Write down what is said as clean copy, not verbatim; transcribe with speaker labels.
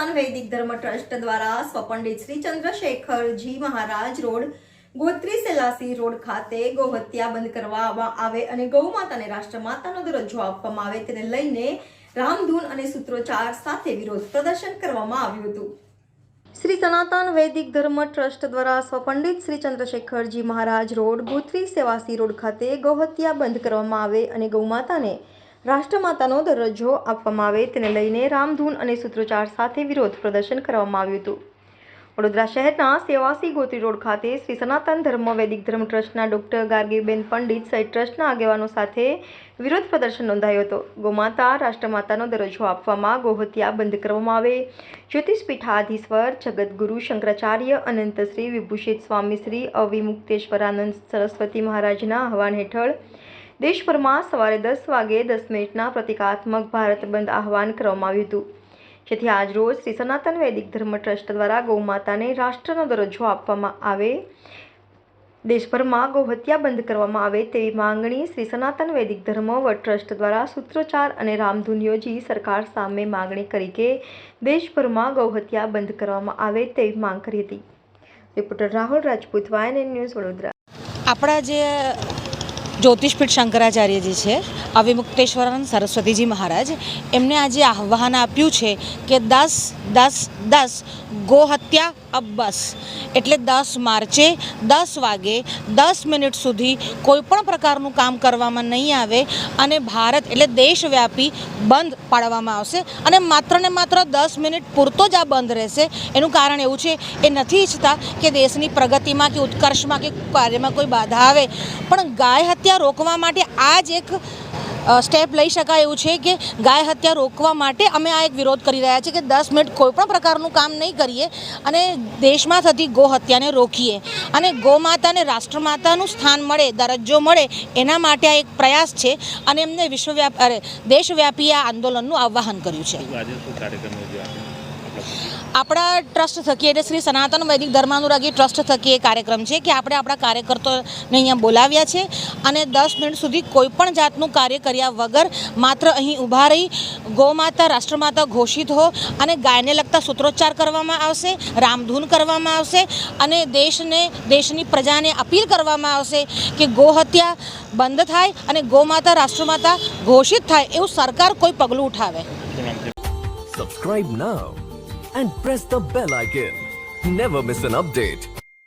Speaker 1: સનાતન વૈદિક ધર્મ ટ્રસ્ટ દ્વારા સ્વપંડિત શ્રી ચંદ્રશેખરજી મહારાજ રોડ ગોત્રી સેલાસી રોડ ખાતે ગૌહત્યા બંધ કરવામાં આવે અને ગૌ માતાને રાષ્ટ્રમાતાનો દરજ્જો આપવામાં આવે તેને લઈને રામધૂન અને સૂત્રોચ્ચાર સાથે વિરોધ પ્રદર્શન કરવામાં આવ્યું હતું। શ્રી સનાતન વૈદિક ધર્મ ટ્રસ્ટ દ્વારા સ્વપંડિત શ્રી ચંદ્રશેખરજી મહારાજ રોડ ગોત્રી સેવાસી રોડ ખાતે ગૌહત્યા બંધ કરવામાં આવે અને ગૌમાતાને રાષ્ટ્રમાતાનો દરજ્જો આપવામાં આવે તેને લઈને રામધૂન અને સૂત્રોચ્ચાર સાથે વિરોધ પ્રદર્શન કરવામાં આવ્યું હતું। વડોદરા શહેરના સેવાસી ગોત્રી રોડ ખાતે શ્રી સનાતન ધર્મ વૈદિક ધર્મ ટ્રસ્ટના ડોક્ટર ગાર્ગીબેન પંડિત સહિત ટ્રસ્ટના આગેવાનો સાથે વિરોધ પ્રદર્શન નોંધાયો હતો। ગૌમાતા રાષ્ટ્રમાતાનો દરજ્જો આપવામાં ગૌહત્યા બંધ કરવામાં આવે, જ્યોતિષપીઠાધીશ્વર જગતગુરુ શંકરાચાર્ય અનંતશ્રી વિભૂષિત સ્વામીશ્રી અવિમુક્તેશ્વરાનંદ સરસ્વતી મહારાજના આહવાન હેઠળ દેશભરમાં સવારે 10 વાગે 10 મિનિટના પ્રતિકાત્મક ભારત બંધ આહવાન કરવામાં આવ્યું હતું, જેથી આજરોજ શ્રી સનાતન વૈદિક ધર્મ ટ્રસ્ટ દ્વારા ગૌમાતાને રાષ્ટ્રનો દરજ્જો આપવામાં આવે, દેશભરમાં ગૌહત્યા બંધ કરવામાં આવે તેવી માંગણી શ્રી સનાતન વૈદિક ધર્મ ટ્રસ્ટ દ્વારા સૂત્રોચ્ચાર અને રામધૂન યોજી સરકાર સામે માંગણી કરી કે દેશભરમાં ગૌહત્યા બંધ કરવામાં આવે તેવી માંગ કરી હતી। Reporter Rahul Rajput, YNN news, Vadodara.
Speaker 2: આપણા જે જ્યોતિષપીઠ શંકરાચાર્યજી છે, અવિમુક્તેશ્વરાનંદ સરસ્વતીજી મહારાજ, એમને આજે આહ્વાન આપ્યું છે કે 10-10-10 ગૌહત્યા અબ બસ, એટલે 10 માર્ચે 10 વાગે 10 મિનિટ સુધી કોઈ પણ પ્રકારનું કામ કરવામાં નહીં આવે અને ભારત એટલે દેશવ્યાપી બંધ પાડવામાં આવશે અને માત્ર ને માત્ર 10 મિનિટ પૂરતો જ આ બંધ રહેશે। એનું કારણ એવું છે એ નથી ઈચ્છતા કે દેશની પ્રગતિમાં કે ઉત્કર્ષમાં કે કાર્યમાં કોઈ બાધા આવે, પણ ગાય હત્યા રોકવા માટે આ જ એક સ્ટેપ લઈ શકાય એવું છે કે ગાય હત્યા રોકવા માટે અમે આ એક વિરોધ કરી રહ્યા છીએ કે 10 મિનિટ કોઈ પણ પ્રકારનું કામ નહીં કરીએ અને દેશમાં થતી ગૌ હત્યાને રોકીએ અને ગૌમાતાને રાષ્ટ્રમાતાનું સ્થાન મળે, દરજ્જો મળે, એના માટે આ એક પ્રયાસ છે અને એમને દેશવ્યાપી આ આંદોલનનું આહ્વાન કર્યું છે। આપણા ટ્રસ્ટ થકી એટલે શ્રી સનાતન વૈદિક ધર્માનુરાગી ટ્રસ્ટ થકી એ કાર્યક્રમ છે કે આપણે આપણા કાર્યકર્તાઓને અહીંયા બોલાવ્યા છે અને 10 મિનિટ સુધી કોઈ પણ જાતનું કાર્ય કર્યા વગર માત્ર અહીં ઊભા રહી ગૌમાતા રાષ્ટ્રમાતા ઘોષિત હો અને ગાયને લગતા સૂત્રોચ્ચાર કરવામાં આવશે, રામધૂન કરવામાં આવશે અને દેશની પ્રજાને અપીલ કરવામાં આવશે કે ગૌહત્યા બંધ થાય અને ગૌમાતા રાષ્ટ્રમાતા ઘોષિત થાય એવું સરકાર કોઈ પગલું ઉઠાવે।
Speaker 3: Subscribe now and press the bell icon. Never miss an update.